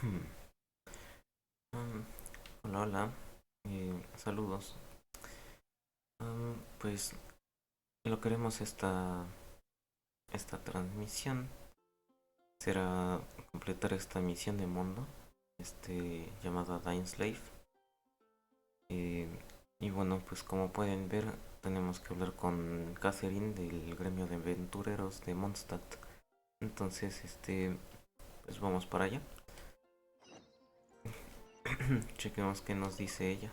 Um, Hola, hola. Saludos. Pues lo que haremos esta transmisión será completar esta misión de mundo, llamada Dainsleif. Eh, y bueno, pues como pueden ver, tenemos que hablar con Katheryne del gremio de aventureros de Mondstadt. Entonces, pues vamos para allá. Chequemos qué nos dice ella.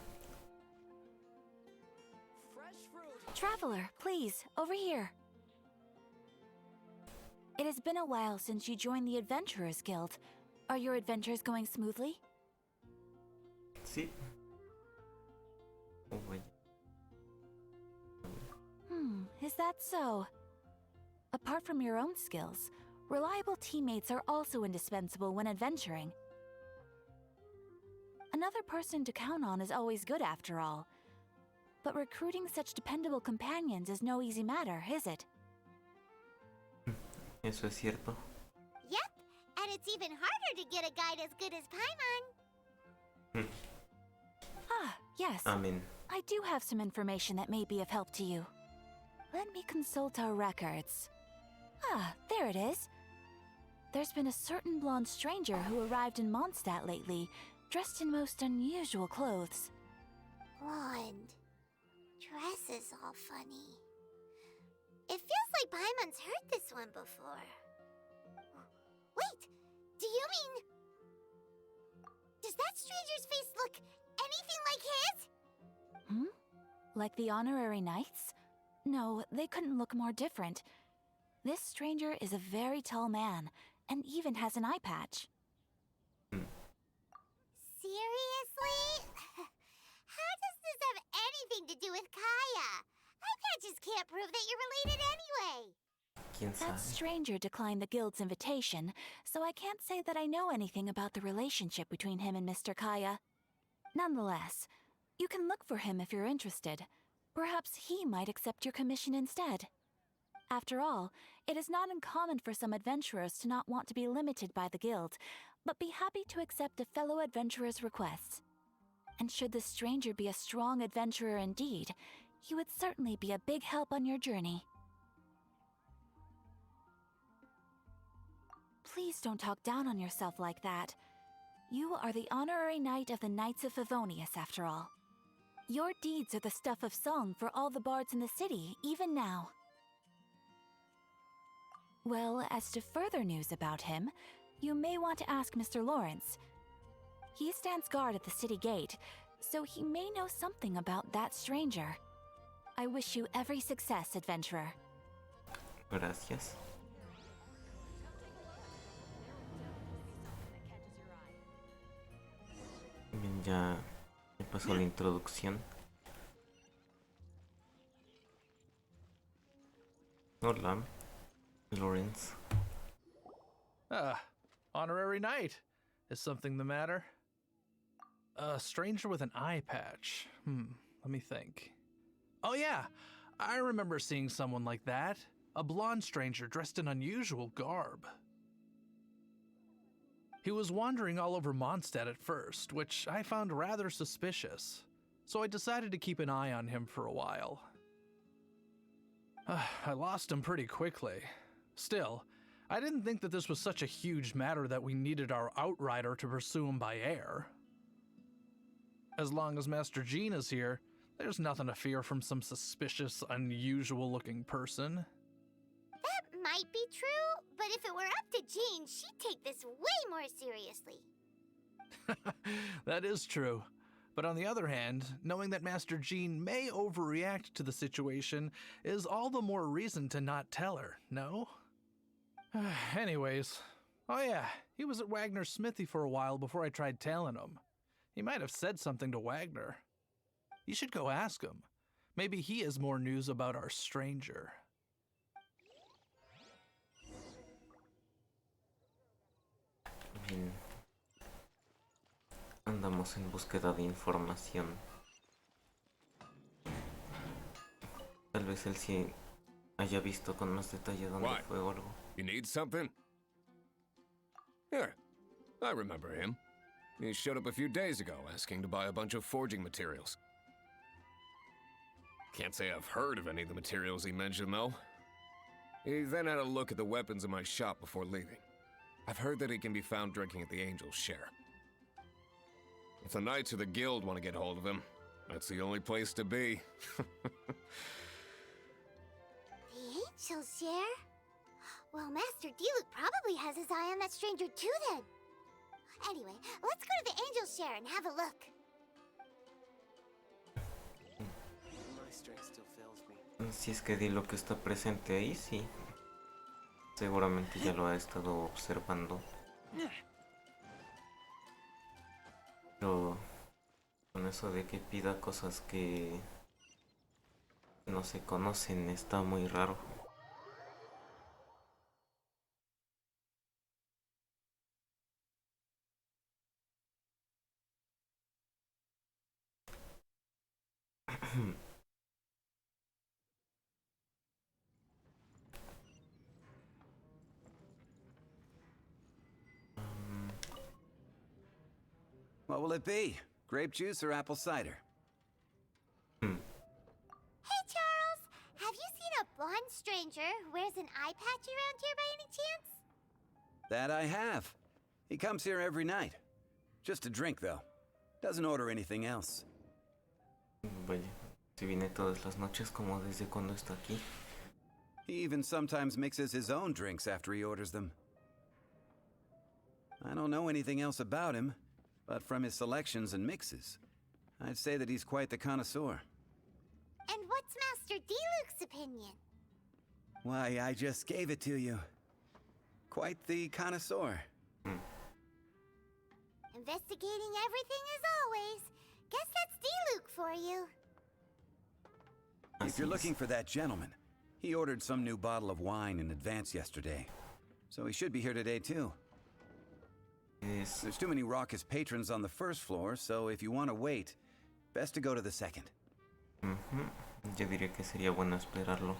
Traveler, please, over here. It has been a while since you joined the Adventurers Guild. Are your adventures going smoothly? Sí. Oh, vaya. Is that so? Apart from your own skills, reliable teammates are also indispensable when adventuring. Another person to count on is always good after all. But recruiting such dependable companions is no easy matter, is it? Eso es cierto. Yep, and it's even harder to get a guide as good as Paimon. Yes. Amén. I do have some information that may be of help to you. Let me consult our records. There it is. There's been a certain blonde stranger who arrived in Mondstadt lately, dressed in most unusual clothes. Blonde. Dress is all funny. It feels like Paimon's heard this one before. Wait, do you mean... Does that stranger's face look anything like his? Like the honorary knights? No, they couldn't look more different. This stranger is a very tall man, and even has an eye patch. Seriously? How does this have anything to do with Kaya? Eye patches can't prove that you're related anyway. ¿Quién sabe? That stranger declined the guild's invitation, so I can't say that I know anything about the relationship between him and Mr. Kaya. Nonetheless, you can look for him if you're interested. Perhaps he might accept your commission instead. After all, it is not uncommon for some adventurers to not want to be limited by the guild, but be happy to accept a fellow adventurer's requests. And should the stranger be a strong adventurer indeed, he would certainly be a big help on your journey. Please don't talk down on yourself like that. You are the honorary knight of the Knights of Favonius, after all. Your deeds are the stuff of song for all the bards in the city, even now. Well, as to further news about him, you may want to ask Mr. Lawrence. He stands guard at the city gate, so he may know something about that stranger. I wish you every success, adventurer. Gracias. Bien, ya me pasó la introducción. Hola, Lawrence. Honorary knight. Is something the matter? A stranger with an eye patch. Let me think. Oh yeah, I remember seeing someone like that. A blonde stranger dressed in unusual garb. He was wandering all over Mondstadt at first, which I found rather suspicious. So I decided to keep an eye on him for a while. I lost him pretty quickly. Still, I didn't think that this was such a huge matter that we needed our outrider to pursue him by air. As long as Master Jean is here, there's nothing to fear from some suspicious, unusual-looking person. That might be true, but if it were up to Jean, she'd take this way more seriously. That is true. But on the other hand, knowing that Master Jean may overreact to the situation is all the more reason to not tell her, no? Anyways, oh yeah, he was at Wagner's smithy for a while before I tried tailing him. He might have said something to Wagner. You should go ask him. Maybe he has more news about our stranger. Bien. Andamos en búsqueda de información. Tal vez él sí haya visto con más detalle dónde What? fue o algo. You need something? Here. I remember him. He showed up a few days ago asking to buy a bunch of forging materials. Can't say I've heard of any of the materials he mentioned, though. He then had a look at the weapons in my shop before leaving. I've heard that he can be found drinking at the Angel's Share. If the Knights or the Guild want to get hold of him, that's the only place to be. The Angel's Share? Well, Master Diluc probably has his eye on that stranger too then. Anyway, let's go to the Angel's Share and have a look. My strength still fails me. Si es que Diluc está presente ahí, sí. Seguramente ya lo ha estado observando. Pero con eso de que pida cosas que no se conocen está muy raro. What will it be? Grape juice or apple cider? Hey, Charles! Have you seen a blonde stranger who wears an eye patch around here by any chance? That I have. He comes here every night. Just a drink, though. Doesn't order anything else. Vaya, si viene todas las noches como desde cuando está aquí. He even sometimes mixes his own drinks after he orders them. I don't know anything else about him, but from his selections and mixes, I'd say that he's quite the connoisseur. And what's Master Diluc's opinion? Why, I just gave it to you. Quite the connoisseur. Investigating everything as always. Guess that's Diluc for you. If you're looking for that gentleman, he ordered some new bottle of wine in advance yesterday. So he should be here today, too. Es... There's too many raucous patrons on the first floor, so if you want to wait, best to go to the second. Yo diría que sería bueno esperarlo.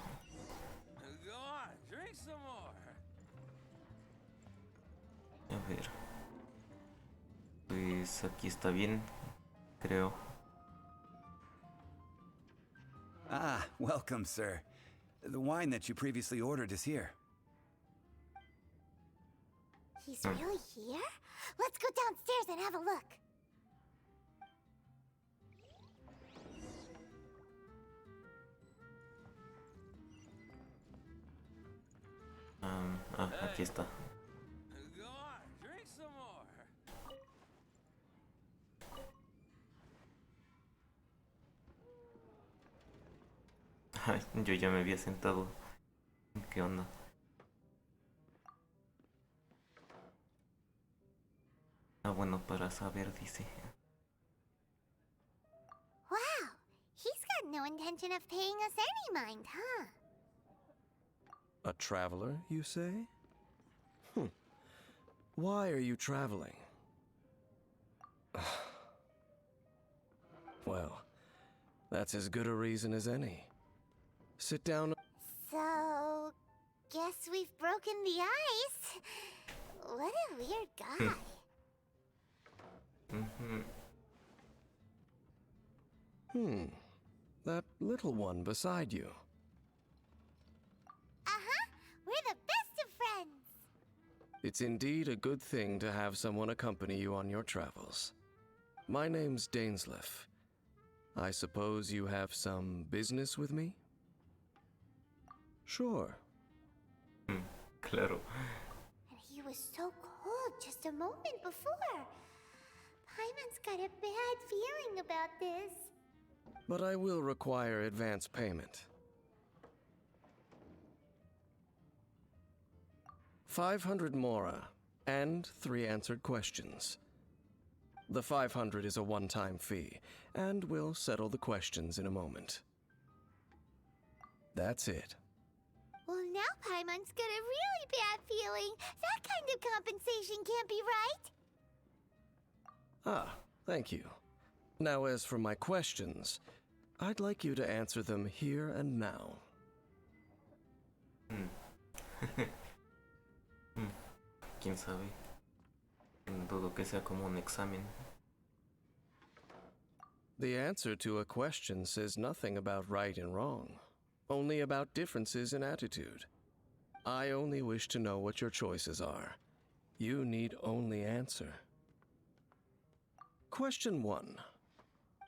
Go on, drink some more. A ver. Pues aquí está bien, creo. Ah, welcome, sir. The wine that you previously ordered is here. He's really here? Let's go downstairs and have a look. Aquí está. Go on, drink some more. Ay, yo ya me había sentado. ¿Qué onda? Ah, bueno, para saber, dice. Wow, he's got no intention of paying us any mind, huh? A traveler, you say? Why are you traveling? Well, that's as good a reason as any. Sit down. So, guess we've broken the ice. What a weird guy. That little one beside you. We're the best of friends. It's indeed a good thing to have someone accompany you on your travels. My name's Dainsleif. I suppose you have some business with me? Sure. Claro. And he was so cold just a moment before. Paimon's got a bad feeling about this. But I will require advance payment. 500 mora, and 3 answered questions. The 500 is a one-time fee, and we'll settle the questions in a moment. That's it. Well, now Paimon's got a really bad feeling. That kind of compensation can't be right. Ah, thank you. Now, as for my questions, I'd like you to answer them here and now. ¿Quién sabe? Algo que sea como un examen. The answer to a question says nothing about right and wrong, only about differences in attitude. I only wish to know what your choices are. You need only answer. Question 1.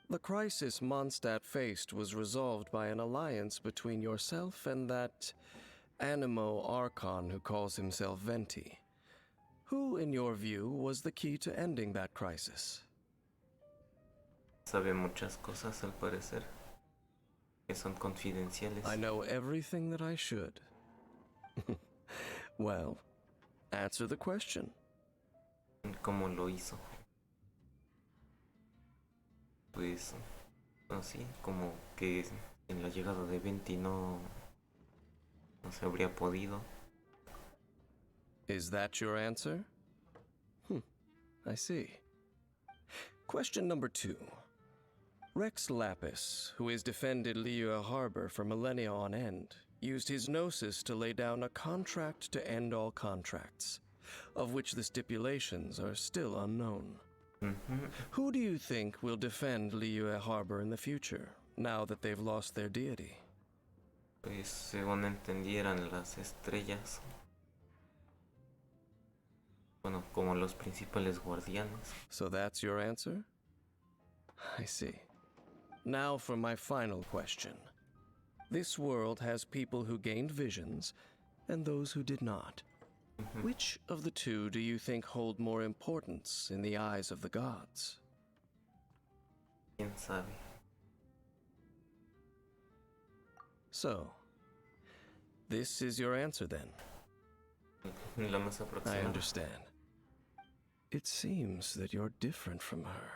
The crisis Mondstadt faced was resolved by an alliance between yourself and that Animo Archon who calls himself Venti. Who, in your view, was the key to ending that crisis? Sabe muchas cosas al parecer, que son confidenciales. I know everything that I should. Well, answer the question. ¿Cómo lo hizo? Pues, así, como que en la llegada de Venti no se habría podido. Is that your answer? I see. Question number 2. Rex Lapis, who has defended Liyue Harbor for millennia on end, used his gnosis to lay down a contract to end all contracts, of which the stipulations are still unknown. Who do you think will defend Liyue Harbor in the future, now that they've lost their deity? Pues según entendieran las estrellas, bueno, como los principales guardianes. So that's your answer? I see. Now for my final question. This world has people who gained visions and those who did not. Which of the two do you think hold more importance in the eyes of the gods? ¿Quién sabe? So, this is your answer then? La más I aproximada. understand. It seems that you're different from her.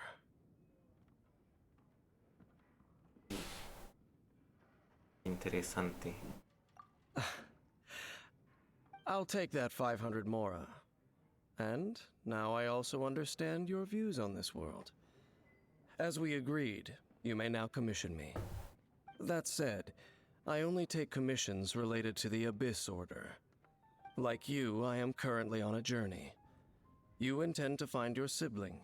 Interesante. I'll take that 500 mora. And now I also understand your views on this world. As we agreed, you may now commission me. That said, I only take commissions related to the Abyss Order. Like you, I am currently on a journey. You intend to find your sibling,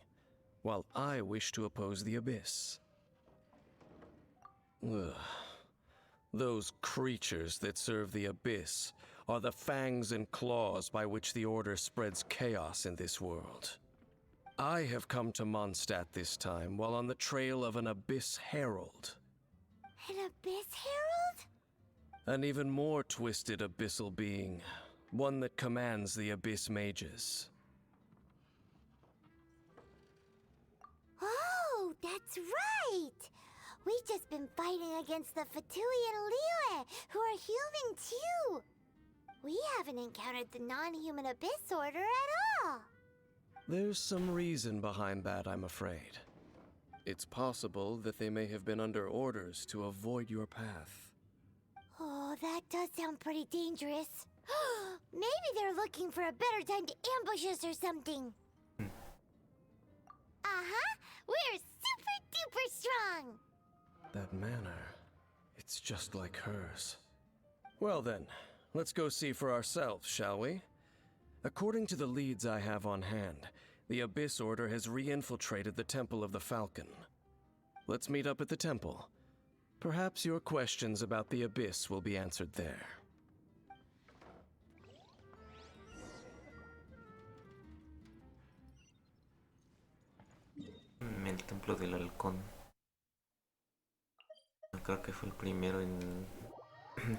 while I wish to oppose the Abyss. Ugh. Those creatures that serve the Abyss are the fangs and claws by which the Order spreads chaos in this world. I have come to Mondstadt this time while on the trail of an Abyss Herald. An Abyss Herald? An even more twisted abyssal being, one that commands the Abyss mages. Oh, that's right! We've just been fighting against the Fatui and Liyue, who are human too! We haven't encountered the non-human Abyss Order at all! There's some reason behind that, I'm afraid. It's possible that they may have been under orders to avoid your path. Oh, that does sound pretty dangerous. Maybe they're looking for a better time to ambush us or something. Uh-huh! We're super duper strong! That manner, it's just like hers. Well then, let's go see for ourselves, shall we? According to the leads I have on hand, the Abyss Order has re-infiltrated the Temple of the Falcon. Let's meet up at the temple. Perhaps your questions about the Abyss will be answered there. El Templo del Halcón. Creo que fue el primero en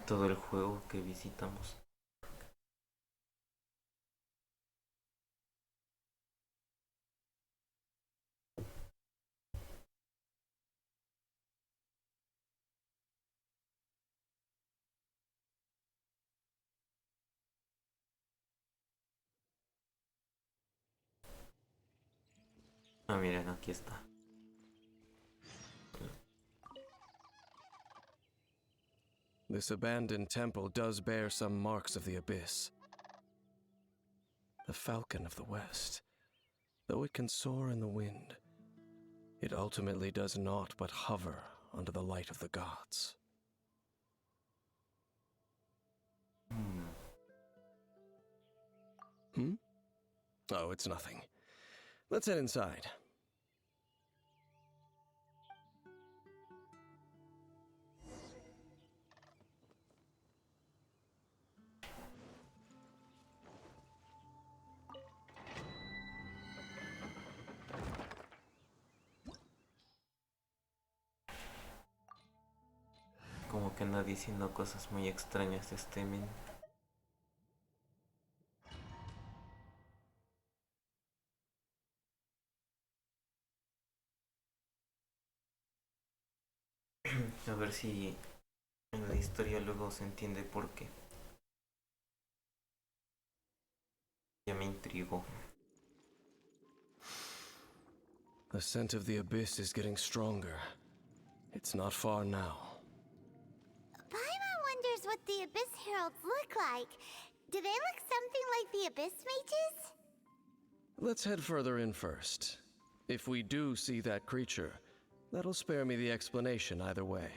todo el juego que visitamos. Ah, miren, aquí está. This abandoned temple does bear some marks of the Abyss. The Falcon of the West. Though it can soar in the wind, it ultimately does naught but hover under the light of the gods. Oh, it's nothing. Let's head inside. Como que anda diciendo cosas muy extrañas este men. A ver si en la historia luego se entiende por qué. Ya me intrigó. The scent of the abyss is getting stronger. It's not far now. Paimon wonders what the Abyss Heralds look like. Do they look something like the Abyss Mages? Let's head further in first. If we do see that creature, that'll spare me the explanation either way.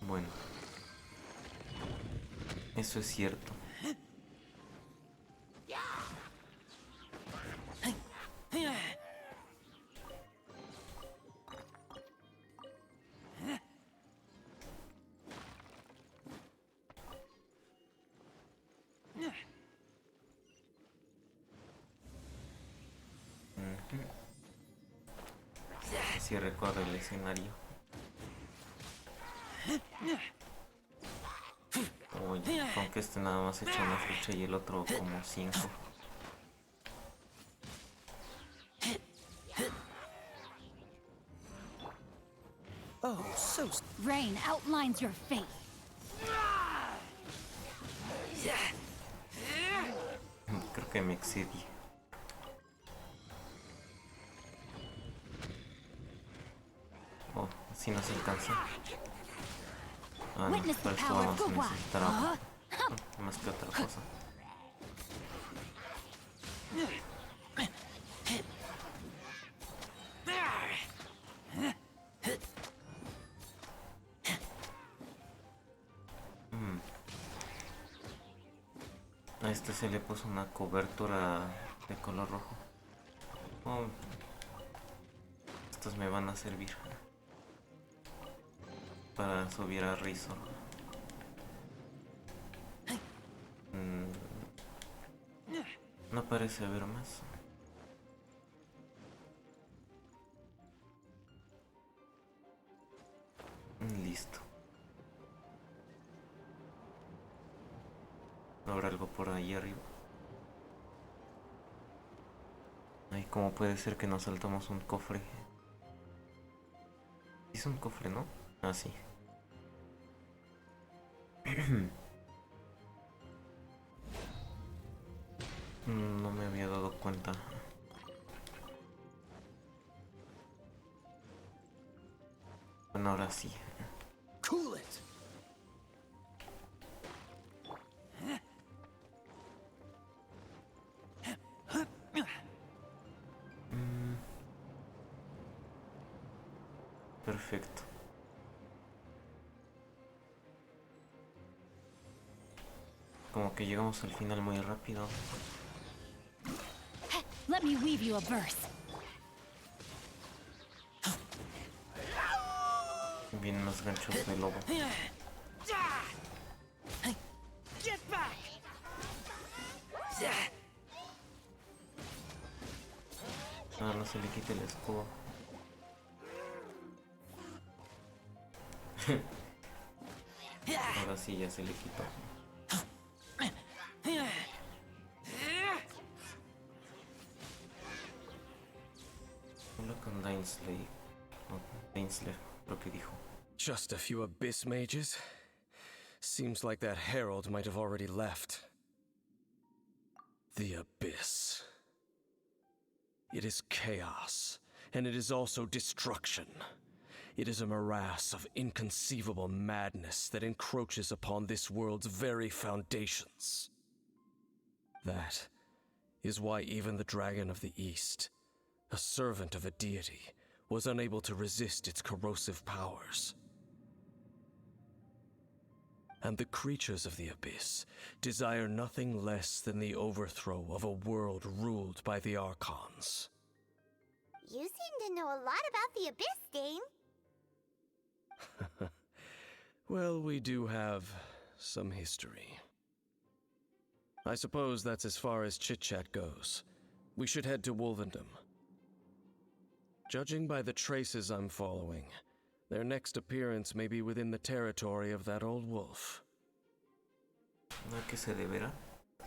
Bueno. Eso es cierto. Así recorre el escenario. Oye, aunque este nada más echa una flecha y el otro como 5. Oh, so Rain outlines your fate. Creo que me excedí. Oh, así no se alcanza. Ah, no, Witness the para esto power vamos of a Guwa. necesitar agua. Más que otra cosa. A este se le puso una cobertura de color rojo. Oh, estos me van a servir para subir a Razor. No parece haber más. Listo. ¿Habrá algo por ahí arriba? Ay, ¿cómo puede ser que nos saltamos un cofre? Es un cofre, ¿no? Ah, sí. No me había dado cuenta. Bueno, ahora sí. cool it. Perfecto. Como que llegamos al final muy rápido. Let me weave you a verse. Vienen los ganchos de lobo. Get back. Ah, no se le quite el escudo. Ahora sí ya se le quitó. Habla con Dainsleif. No, Dainsleif, lo que dijo. Just a few abyss mages? Seems like that herald might have already left. The abyss. It is chaos, and it is also destruction. It is a morass of inconceivable madness that encroaches upon this world's very foundations. That is why even the Dragon of the East, a servant of a deity, was unable to resist its corrosive powers. and the creatures of the abyss desire nothing less than the overthrow of a world ruled by the Archons. You seem to know a lot about the Abyss, Dane. Well, we do have some history. I suppose that's as far as chit-chat goes. We should head to Wolvendom. Judging by the traces I'm following, their next appearance may be within the territory of that old wolf. ¿A qué se deberá?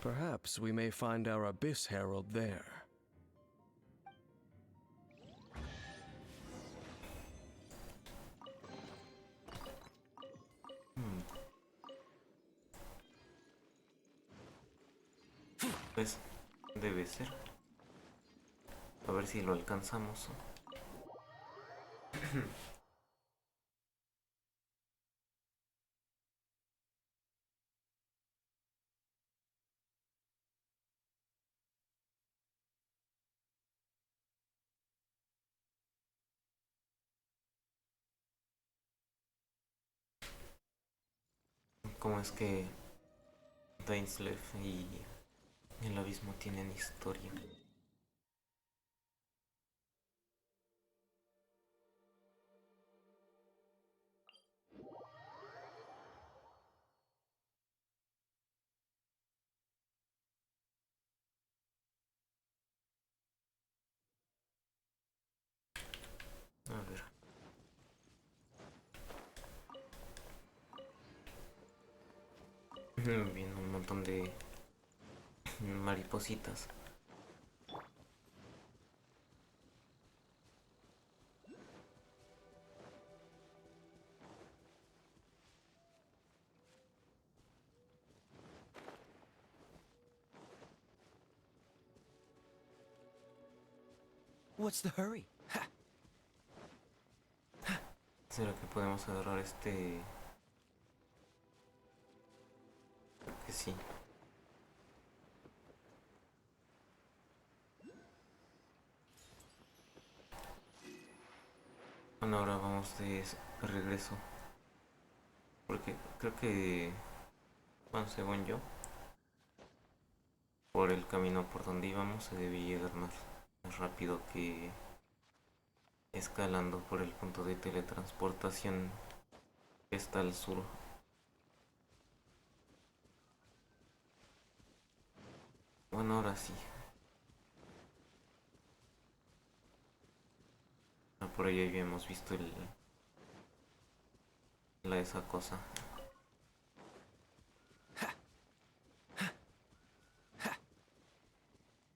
Perhaps we may find our Abyss Herald there. Pues debe ser. A ver si lo alcanzamos. ¿Cómo es que Dainsleif y el abismo tienen historia? A ver. Viendo un montón de maripositas. What's the hurry? ¿Será que podemos agarrar este? Creo que sí. Bueno, ahora vamos de regreso. Porque creo que, bueno, según yo, por el camino por donde íbamos se debía llegar más rápido que escalando por el punto de teletransportación que está al sur. Bueno, ahora sí. Por ahí habíamos visto esa cosa.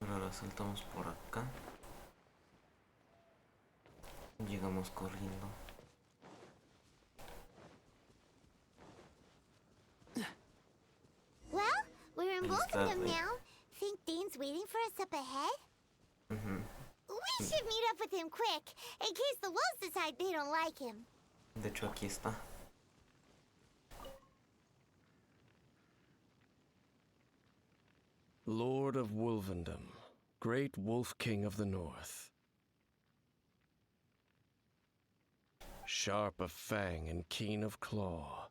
Ahora saltamos por acá. Llegamos corriendo. Well, we're in Ahí está, Wolvendom güey. now. Think Dane's waiting for us up ahead? Ujú. We should meet up with him quick, in case the wolves decide they don't like him. De hecho, aquí está. Lord of Wolvendom, great Wolf King of the North. Sharp of fang and keen of claw,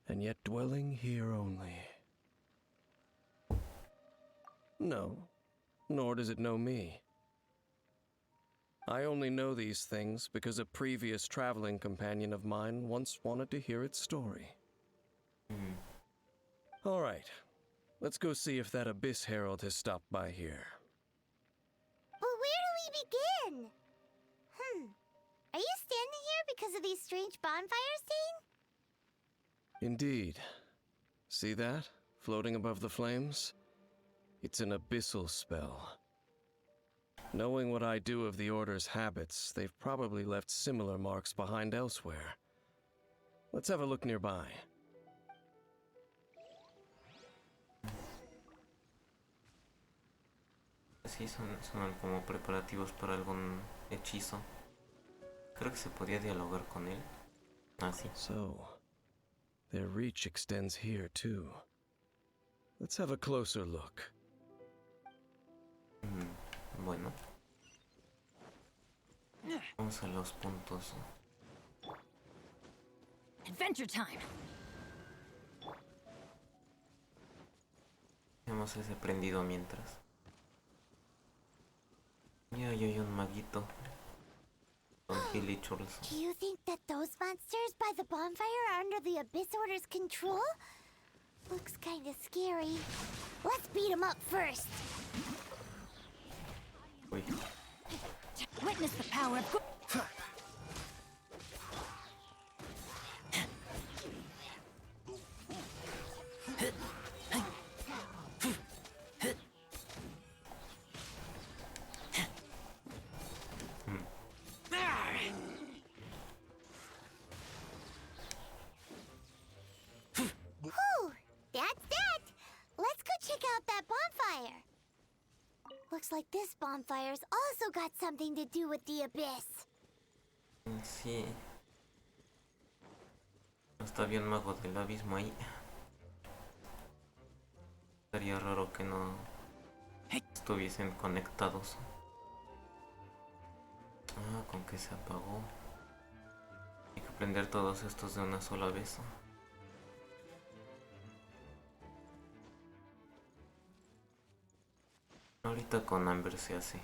and yet dwelling here only. No, nor does it know me. I only know these things because a previous traveling companion of mine once wanted to hear its story. All right, let's go see if that Abyss Herald has stopped by here. But where do we begin? Are you standing here because of these strange bonfires, Dane? Indeed. See that, floating above the flames? It's an abyssal spell. Knowing what I do of the Order's habits, they've probably left similar marks behind elsewhere. Let's have a look nearby. Sí, son como preparativos para algún hechizo. Creo que se podía dialogar con él. Ah, sí. So, their reach extends here too. Let's have a closer look. Bueno. Vamos a los puntos. Adventure time! Dejamos ese prendido mientras. Y ahí hay un maguito. Con Hilly Churls. Do you think that those monsters by the bonfire are under the Abyss Order's control? Looks kinda scary. Let's beat them up first. Uy. Witness the power of... Whew, that's that. Let's go check out that bonfire. Looks like this bonfire's also got something to do with the Abyss. Sí. Está bien mago del abismo ahí. Sería raro que no estuviesen conectados. Ah, con que se apagó. Hay que prender todos estos de una sola vez. Ahorita con Amber se hace.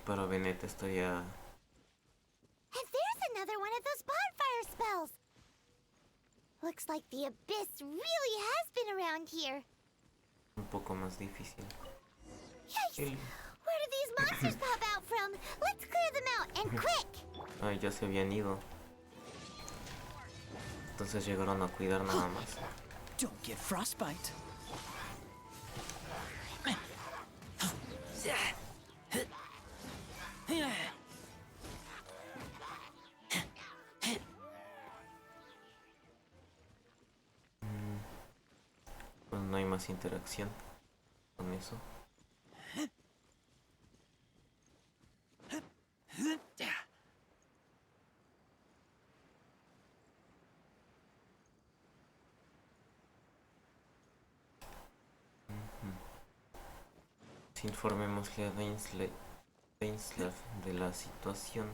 Para Bennett estaría... And there's another one of those bonfire spells. Looks like the Abyss really has been around here. un poco más difícil. Yikes! Where did these monsters pop out from? Let's clear them out, and quick! Ay, ya se habían ido. Entonces llegaron a cuidar nada más. Don't get frostbite. Pues no hay más interacción con eso. Informémosle a Dainsleif de la situación.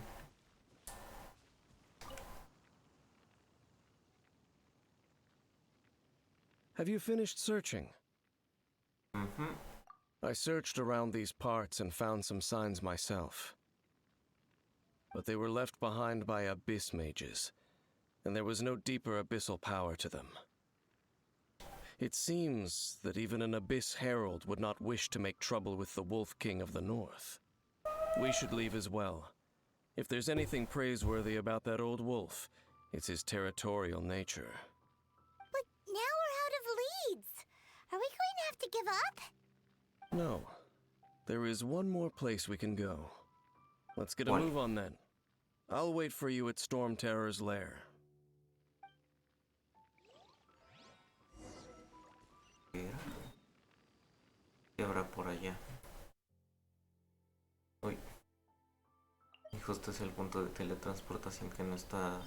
Have you finished searching? I searched around these parts and found some signs myself. But they were left behind by abyss mages, and there was no deeper abyssal power to them. It seems that even an Abyss Herald would not wish to make trouble with the Wolf King of the North. We should leave as well. If there's anything praiseworthy about that old wolf, it's his territorial nature. But now we're out of leads. Are we going to have to give up? No. There is one more place we can go. Let's get a What? move on then. I'll wait for you at Stormterror's lair. ¿Qué habrá por allá? Uy. Y justo es el punto de teletransportación que no está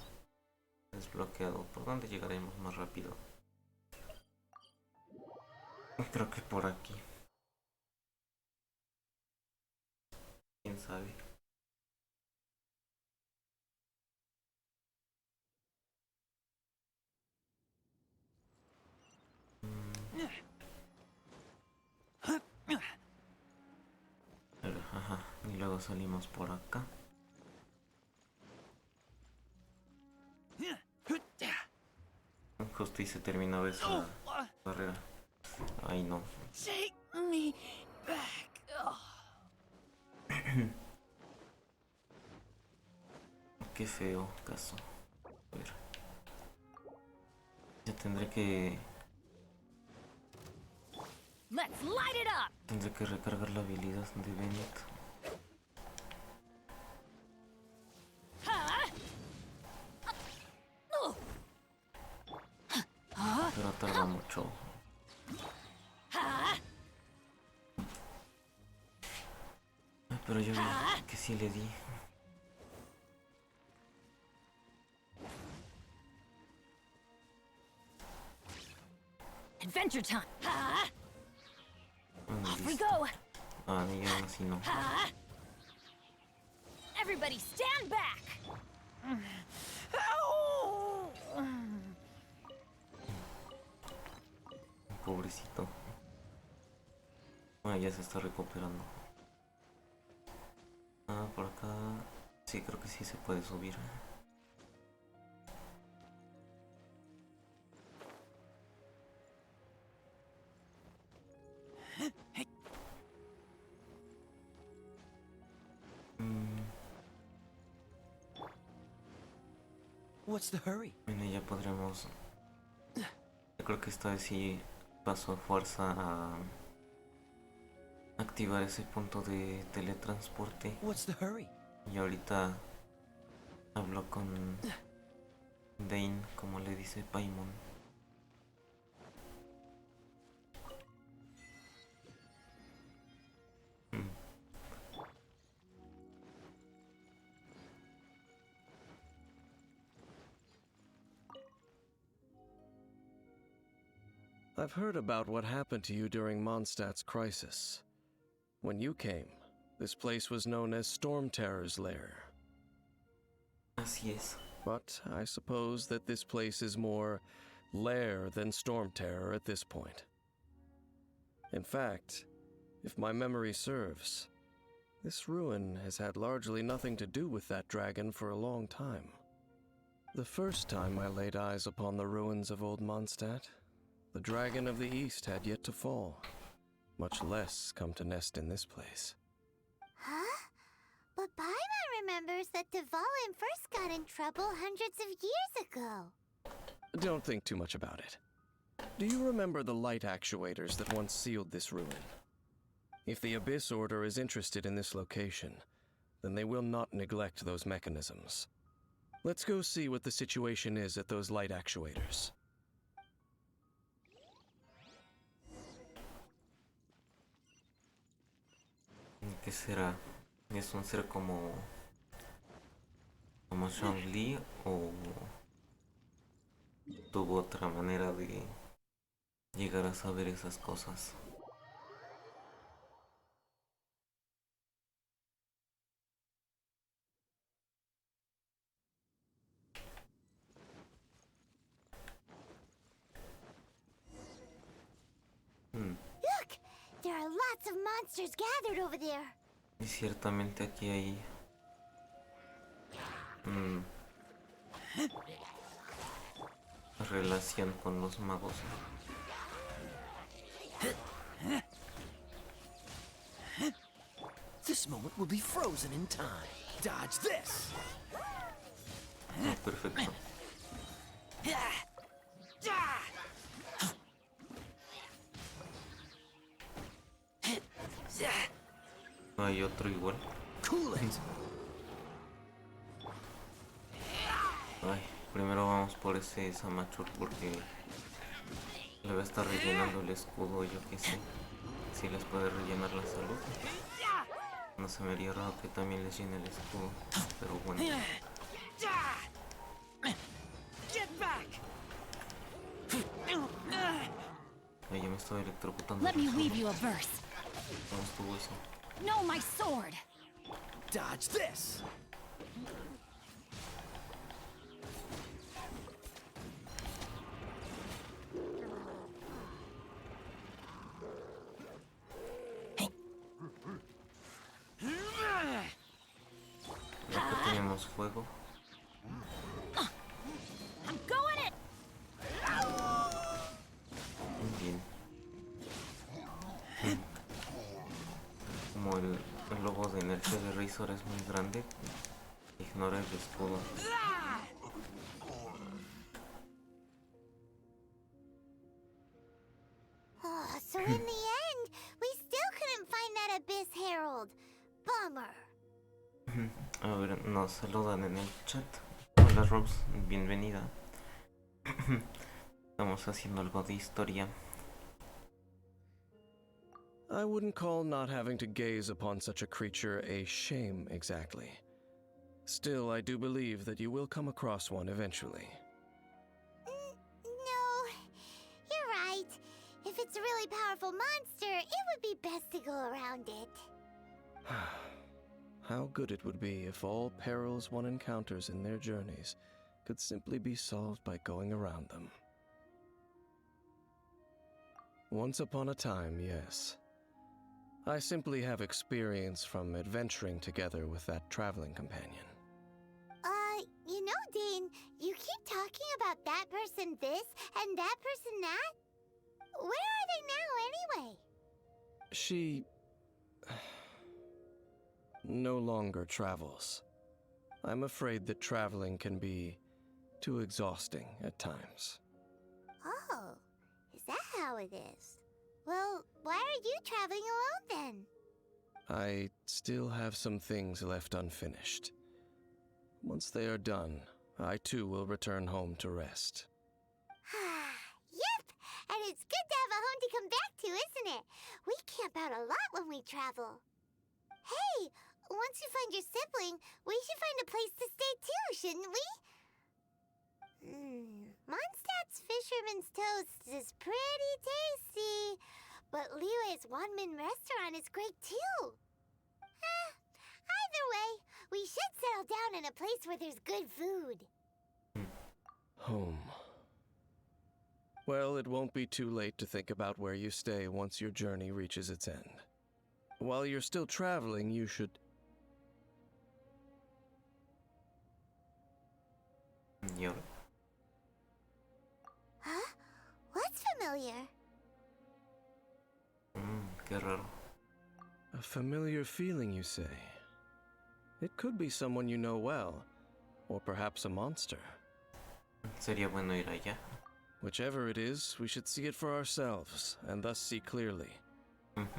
desbloqueado. ¿Por dónde llegaremos más rápido? Creo que por aquí. ¿Quién sabe? Ajá, y luego salimos por acá. Justo y se terminaba esa barrera. Ay, no. Take me back. Qué feo caso. A ver. Ya tendré que... Let's light it up! Tendré que recargar la habilidad de Bennett. Pero tarda mucho. Pero yo vi que sí le di. Adventure time! Off we Listo. go! Ah, ni aún así no. Everybody stand back! pobrecito. Ah, ya se está recuperando. Ah, por acá. Sí, creo que sí se puede subir. What's the hurry? Bueno, ya podremos. Yo creo que esta vez sí paso a fuerza a activar ese punto de teletransporte. What's the hurry? Y ahorita hablo con Dane, como le dice Paimon. I've heard about what happened to you during Mondstadt's crisis. When you came, this place was known as Stormterror's lair. Así es. But I suppose that this place is more lair than Stormterror at this point. In fact, if my memory serves, this ruin has had largely nothing to do with that dragon for a long time. The first time I laid eyes upon the ruins of old Mondstadt, the dragon of the east had yet to fall, much less come to nest in this place. Huh? But Paimon remembers that Dvalin first got in trouble hundreds of years ago. Don't think too much about it. Do you remember the light actuators that once sealed this ruin? If the Abyss Order is interested in this location, then they will not neglect those mechanisms. Let's go see what the situation is at those light actuators. ¿Qué será? ¿Es un ser como Shang-Li o tuvo otra manera de llegar a saber esas cosas? Look! There are lots of monsters gathered over there. Y ciertamente aquí hay relación con los magos. This moment will be frozen in time. Dodge this! Ah, perfecto. ¿No hay otro igual? Cool it! Ay, primero vamos por ese Samachur porque le va a estar rellenando el escudo, yo que sé. Si les puede rellenar la salud. No se me haría raro que también les llene el escudo, pero bueno. Ay, yo me estoy electrocutando. Let me weave you a verse. ¿Cómo estuvo eso? No, my sword! Dodge this! Acá tenemos fuego. I'm going it! Bien. Como el logo de energía de Razor es muy grande, ignora el escudo. Oh, so in the end, we still couldn't find that Abyss Herald. Bummer. A ver, nos saludan en el chat. Hola Rose, bienvenida. Estamos haciendo algo de historia. I wouldn't call not having to gaze upon such a creature a shame exactly. Still, I do believe that you will come across one eventually. No, you're right. If it's a really powerful monster, it would be best to go around it. How good it would be if all perils one encounters in their journeys could simply be solved by going around them. Once upon a time, yes. I simply have experience from adventuring together with that traveling companion. You know, Dane, you keep talking about that person this and that person that. Where are they now, anyway? She no longer travels. I'm afraid that traveling can be too exhausting at times. Oh, is that how it is? Well, why are you traveling alone then? I still have some things left unfinished. Once they are done, I too will return home to rest. Yep, and it's good to have a home to come back to, isn't it? We camp out a lot when we travel. Hey, once you find your sibling, we should find a place to stay too, shouldn't we? Mondstadt's Fisherman's Toast is pretty tasty, but Liyue's one-man restaurant is great too. Either way, we should settle down in a place where there's good food. Home. Well, it won't be too late to think about where you stay once your journey reaches its end. While you're still traveling, you should... Yo. Huh? What's familiar? Qué raro. A familiar feeling, you say? It could be someone you know well, or perhaps a monster. Sería bueno ir allá. Whichever it is, we should see it for ourselves, and thus see clearly.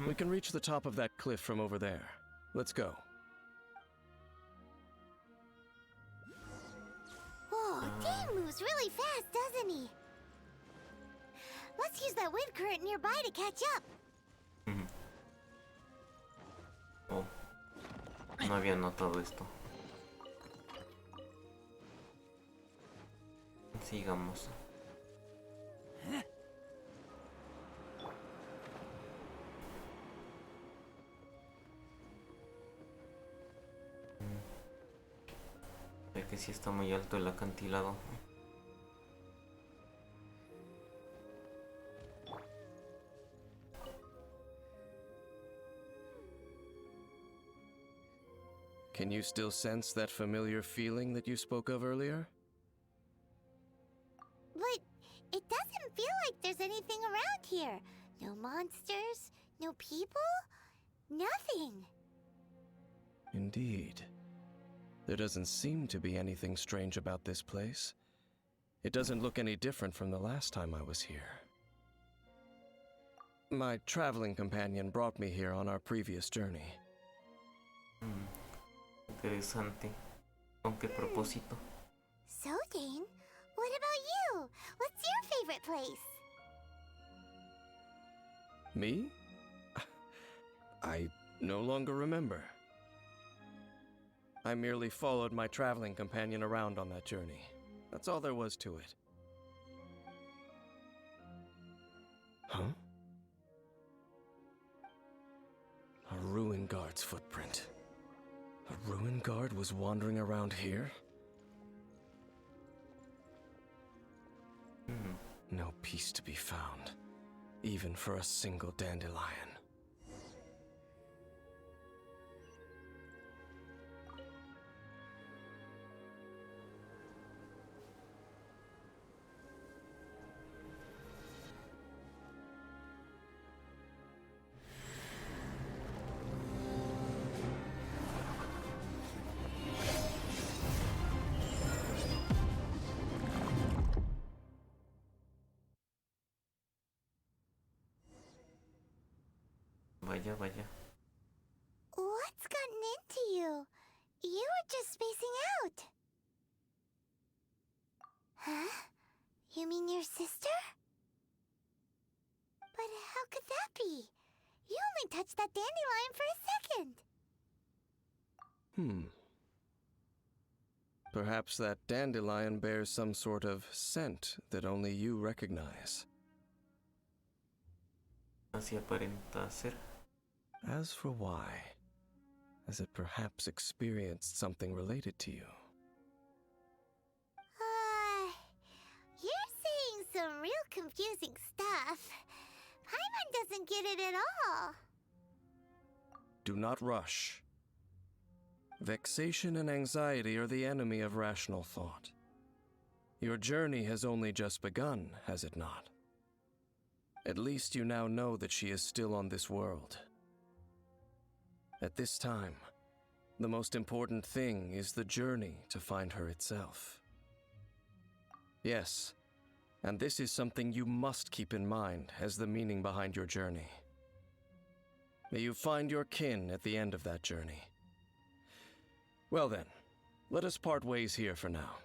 We can reach the top of that cliff from over there. Let's go. Whoa, Dane moves really fast, doesn't he? Let's use that wind current nearby to catch up. Oh, no había notado esto. Sigamos. Ve que sí está muy alto el acantilado. Can you still sense that familiar feeling that you spoke of earlier? But it doesn't feel like there's anything around here. No monsters, no people, nothing. Indeed. There doesn't seem to be anything strange about this place. It doesn't look any different from the last time I was here. My traveling companion brought me here on our previous journey. Interesante. ¿Con qué propósito? So, Dane, what about you? What's your favorite place? Me? I no longer remember. I merely followed my traveling companion around on that journey. That's all there was to it. Huh? A ruin guard's footprint. A ruin guard was wandering around here? No peace to be found, even for a single dandelion. Vaya, vaya. What's gotten into you? You were just spacing out. Huh? You mean your sister? But how could that be? You only touched that dandelion for a second. Perhaps that dandelion bears some sort of scent that only you recognize. Así aparenta ser. As for why, has it perhaps experienced something related to you? You're saying some real confusing stuff. Paimon doesn't get it at all. Do not rush. Vexation and anxiety are the enemy of rational thought. Your journey has only just begun, has it not? At least you now know that she is still on this world. At this time, the most important thing is the journey to find her itself. Yes, and this is something you must keep in mind as the meaning behind your journey. May you find your kin at the end of that journey. Well then, let us part ways here for now.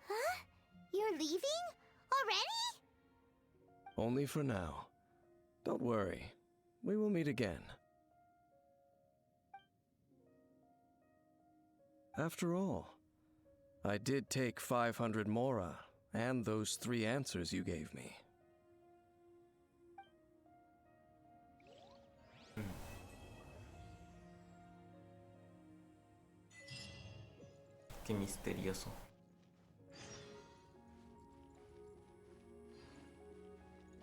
Huh? You're leaving? Already? Only for now. Don't worry, we will meet again. After all, I did take 500 mora and those 3 answers you gave me. Qué misterioso.